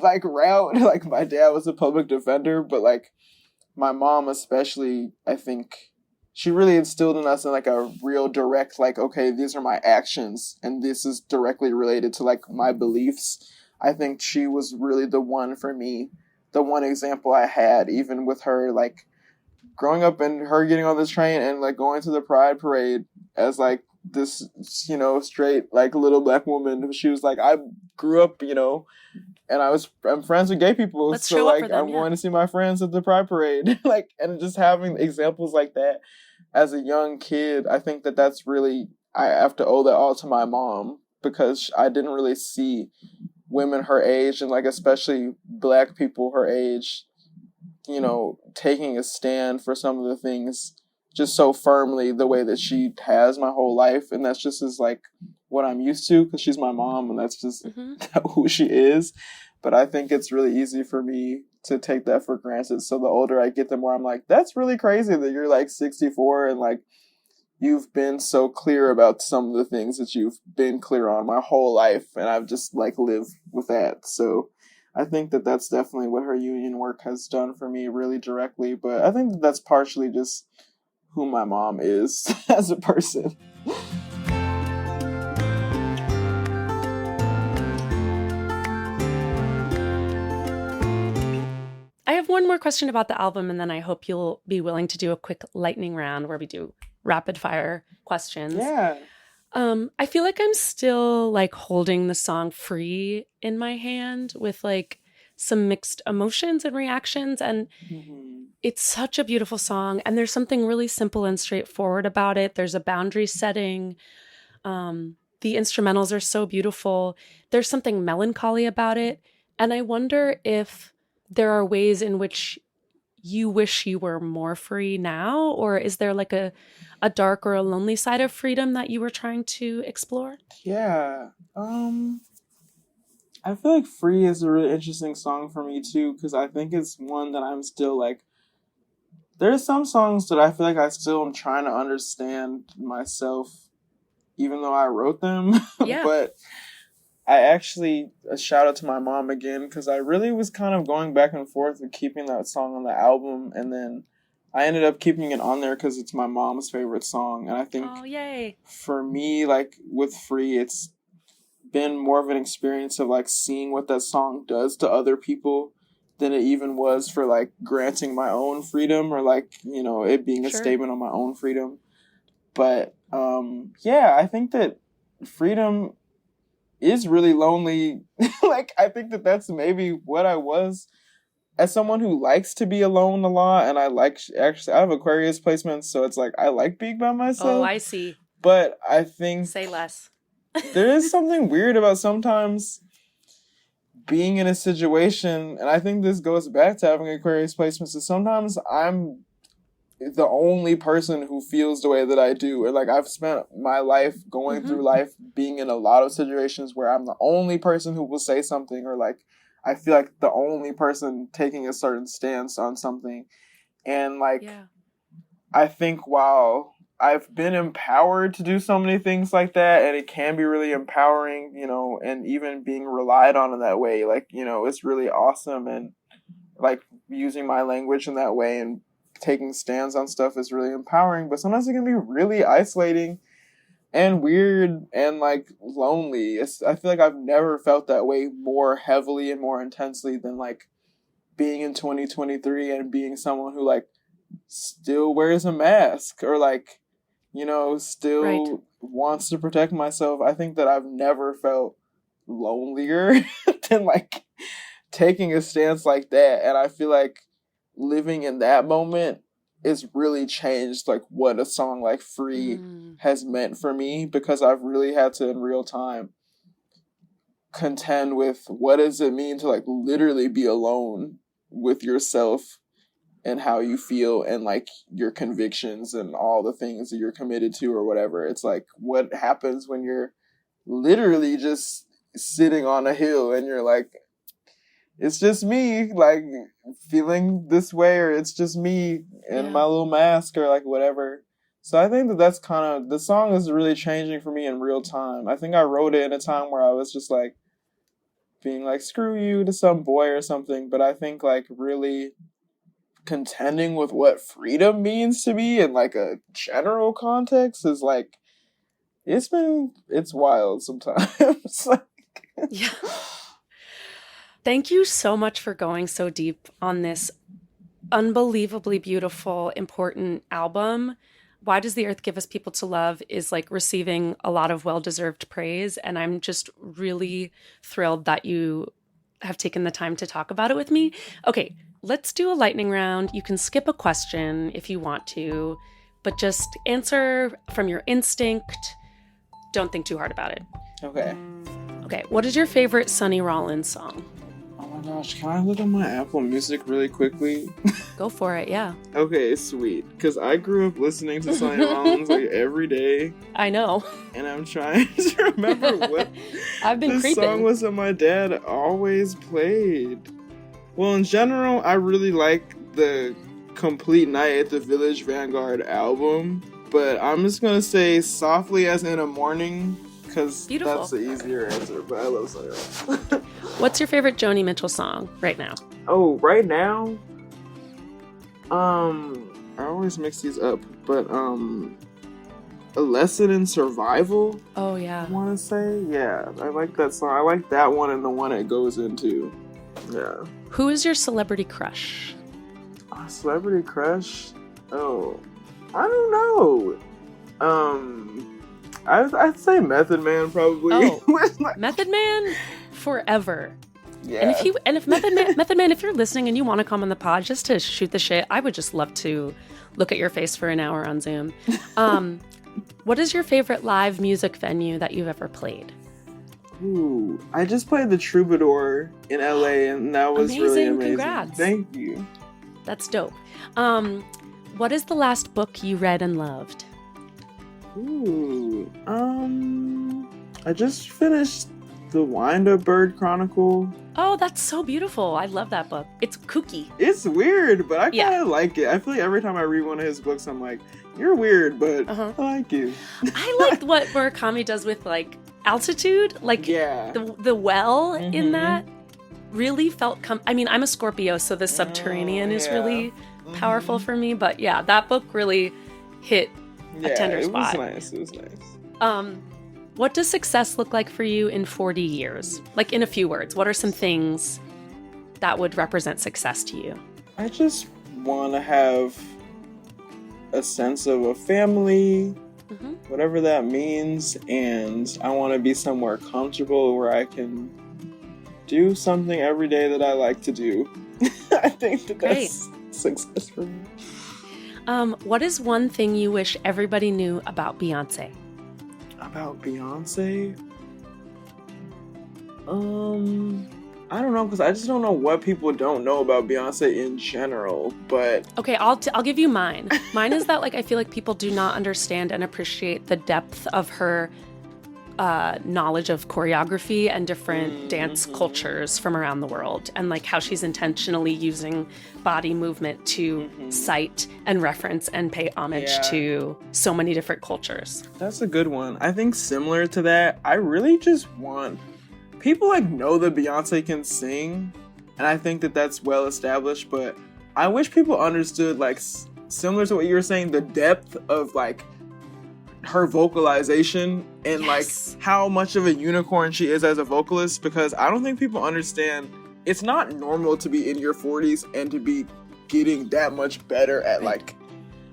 like, route. Like, my dad was a public defender, but, like, my mom especially, I think, she really instilled in us in, like, a real direct, like, okay, these are my actions, and this is directly related to, like, my beliefs. I think she was really the one for me, the one example I had, even with her, like, growing up and her getting on this train and, like, going to the Pride Parade as, like, this, straight, like, little black woman. She was like, I grew up, and I'm friends with gay people. Let's so, show up like, for them, I'm going to see my friends at the Pride Parade. Like, and just having examples like that as a young kid, I think that that's really, I have to owe that all to my mom, because I didn't really see women her age, and, like, especially black people her age, taking a stand for some of the things just so firmly the way that she has my whole life. And that's just as, like, what I'm used to, because she's my mom and that's just who she is. But I think it's really easy for me to take that for granted. So the older I get, the more I'm like, that's really crazy that you're, like, 64 and, like, you've been so clear about some of the things that you've been clear on my whole life, and I've just, like, lived with that. So I think that that's definitely what her union work has done for me really directly, but I think that that's partially just who my mom is as a person. I have one more question about the album, and then I hope you'll be willing to do a quick lightning round where we do rapid fire questions. Yeah. I feel like I'm still, like, holding the song Free in my hand with, like, some mixed emotions and reactions. And it's such a beautiful song. And there's something really simple and straightforward about it. There's a boundary setting. The instrumentals are so beautiful. There's something melancholy about it. And I wonder if there are ways in which you wish you were more free now, or is there, like, a dark or a lonely side of freedom that you were trying to explore? Yeah. I feel like Free is a really interesting song for me too, because I think it's one that I'm still, like, there's some songs that I feel like I still am trying to understand myself, even though I wrote them. Yeah. But I actually, a shout out to my mom again, because I really was kind of going back and forth with keeping that song on the album, and then I ended up keeping it on there because it's my mom's favorite song. And I think yay. For me, like, with Free, it's been more of an experience of, like, seeing what that song does to other people than it even was for, like, granting my own freedom, or, like, it being a statement on my own freedom. But I think that freedom is really lonely. Like, I think that that's maybe what I was as someone who likes to be alone a lot. And I have Aquarius placements, so it's like I like being by myself. Oh, I see. But I think Say less. there is something weird about sometimes being in a situation, and I think this goes back to having Aquarius placements, is sometimes I'm the only person who feels the way that I do. And, like, I've spent my life going through life being in a lot of situations where I'm the only person who will say something, or, like, I feel like the only person taking a certain stance on something. And, like, I think while I've been empowered to do so many things like that, and it can be really empowering, and even being relied on in that way, like, it's really awesome. And, like, using my language in that way and taking stands on stuff is really empowering, but sometimes it can be really isolating and weird and, like, lonely. I feel like I've never felt that way more heavily and more intensely than, like, being in 2023 and being someone who, like, still wears a mask, or, like, still wants to protect myself. I think that I've never felt lonelier than, like, taking a stance like that. And I feel like living in that moment is really changed, like, what a song like Free has meant for me, because I've really had to, in real time, contend with what does it mean to, like, literally be alone with yourself and how you feel and, like, your convictions and all the things that you're committed to or whatever. It's like, what happens when you're literally just sitting on a hill and you're like, it's just me, like, feeling this way, or it's just me in my little mask, or, like, whatever. So I think that that's kind of, the song is really changing for me in real time. I think I wrote it in a time where I was just, like, being like, screw you to some boy or something. But I think, like, really contending with what freedom means to me in, like, a general context is, like, it's wild sometimes. Yeah. Thank you so much for going so deep on this unbelievably beautiful, important album. Why Does the Earth Give Us People to Love is like receiving a lot of well-deserved praise. And I'm just really thrilled that you have taken the time to talk about it with me. Okay, let's do a lightning round. You can skip a question if you want to, but just answer from your instinct. Don't think too hard about it. Okay. Okay, what is your favorite Sonny Rollins song? Oh my gosh, can I look at my Apple Music really quickly? Go for it, yeah. Okay, sweet. Because I grew up listening to Sonny Rollins like every day, I know. and I'm trying to remember what I've been this creeping. song was that my dad always played. Well, in general, I really like the Complete Night at the Village Vanguard album, but I'm just gonna say Softly as in a Morning, because Beautiful. that's the easier answer, but I love Sonny Rollins. What's your favorite Joni Mitchell song right now? Oh, right now, I always mix these up, but A Lesson in Survival, Oh, I yeah. want to say. Yeah, I like that song. I like that one and the one it goes into. Yeah. Who is your celebrity crush? A celebrity crush? Oh, I don't know. I'd say Method Man probably. Oh. Method Man forever. Yeah. And if Method Man, if you're listening and you want to come on the pod just to shoot the shit, I would just love to look at your face for an hour on Zoom. What is your favorite live music venue that you've ever played? Ooh, I just played the Troubadour in LA, and that was really amazing. Congrats. Thank you. That's dope. What is the last book you read and loved? Ooh, I just finished the Wind-Up Bird Chronicle. Oh, that's so beautiful. I love that book. It's kooky. It's weird, but I kind Yeah. of like it. I feel like every time I read one of his books, I'm like, you're weird, but Uh-huh. I like you. I like what Murakami does with like altitude, like Yeah. the well in Mhm. that really felt I mean, I'm a Scorpio, so the subterranean is yeah. really powerful for me, but yeah, that book really hit Yeah, tender it spot. was nice. It was nice. What does success look like for you in 40 years? Like in a few words, what are some things that would represent success to you? I just want to have a sense of a family, Mhm. whatever that means, and I want to be somewhere comfortable where I can do something every day that I like to do. I think that's success for me. What is one thing you wish everybody knew about Beyonce? About Beyonce? I don't know, because I just don't know what people don't know about Beyonce in general, but Okay, I'll give you mine. Mine is that like I feel like people do not understand and appreciate the depth of her knowledge of choreography and different dance cultures from around the world, and like how she's intentionally using body movement to cite and reference and pay homage Yeah. to so many different cultures. that's a good one. I think similar to that, I really just want people like know that Beyonce can sing, and I think that that's well established, but I wish people understood like similar to what you were saying, the depth of like her vocalization and Yes. like how much of a unicorn she is as a vocalist, because I don't think people understand it's not normal to be in your 40s and to be getting that much better at like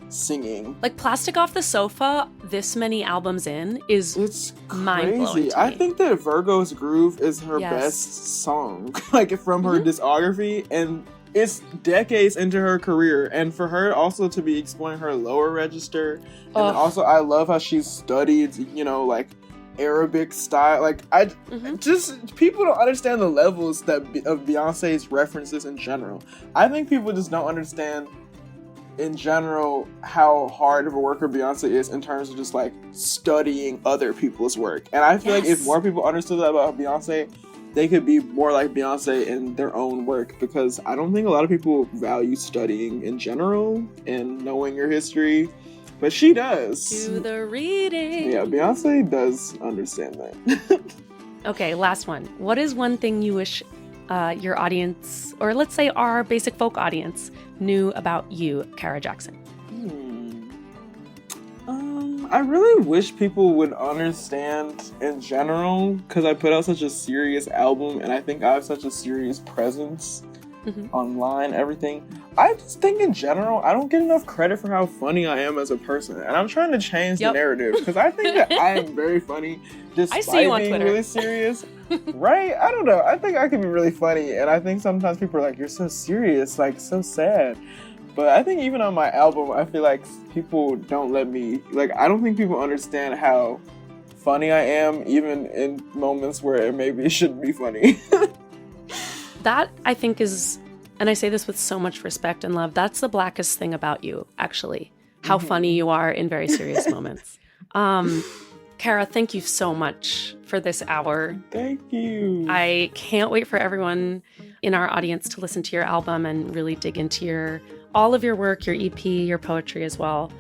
singing. Like Plastic Off the Sofa, this many albums in, is It's mind-blowing crazy. to I me. think that Virgo's Groove is her Yes. best song, like from her discography, and it's decades into her career, and for her also to be exploring her lower register, and then Ugh. also I love how she's studied, you know, like Arabic style. Like I just people don't understand the levels that of Beyonce's references in general. I think people just don't understand in general how hard of a worker Beyonce is in terms of just like studying other people's work. And I feel like if Yes. more people understood that about Beyonce, they could be more like Beyonce in their own work, because I don't think a lot of people value studying in general and knowing your history, but she does. Do the reading. Yeah, Beyonce does understand that. Okay, last one. What is one thing you wish your audience, or let's say our basic folk audience, knew about you, Kara Jackson? I really wish people would understand in general, because I put out such a serious album and I think I have such a serious presence online, everything. I just think in general, I don't get enough credit for how funny I am as a person. And I'm trying to change the narrative because I think that I am very funny despite being Twitter. really serious. Right? I don't know. I think I can be really funny. And I think sometimes people are like, you're so serious, like so sad. But I think even on my album, I feel like people don't let me, like, I don't think people understand how funny I am, even in moments where it maybe shouldn't be funny. That, I think, is, and I say this with so much respect and love, that's the blackest thing about you, actually. How funny you are in very serious moments. Kara, thank you so much for this hour. Thank you. I can't wait for everyone in our audience to listen to your album and really dig into all of your work, your EP, your poetry as well.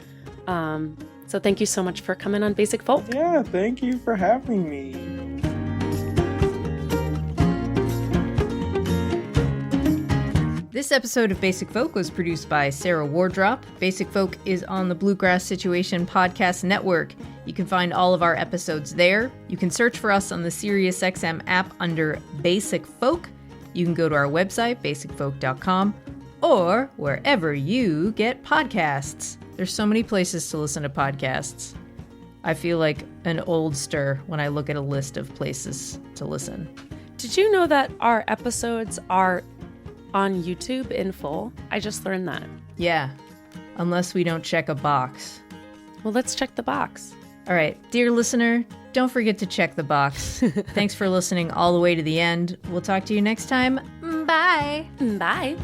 So thank you so much for coming on Basic Folk. Yeah, thank you for having me. This episode of Basic Folk was produced by Sarah Wardrop. Basic Folk is on the Bluegrass Situation Podcast Network. You can find all of our episodes there. You can search for us on the SiriusXM app under Basic Folk. You can go to our website, basicfolk.com, or wherever you get podcasts. There's so many places to listen to podcasts. I feel like an oldster when I look at a list of places to listen. Did you know that our episodes are on YouTube in full? I just learned that. Yeah, unless we don't check a box. Well, let's check the box. All right, dear listener, don't forget to check the box. Thanks for listening all the way to the end. We'll talk to you next time. Bye. Bye.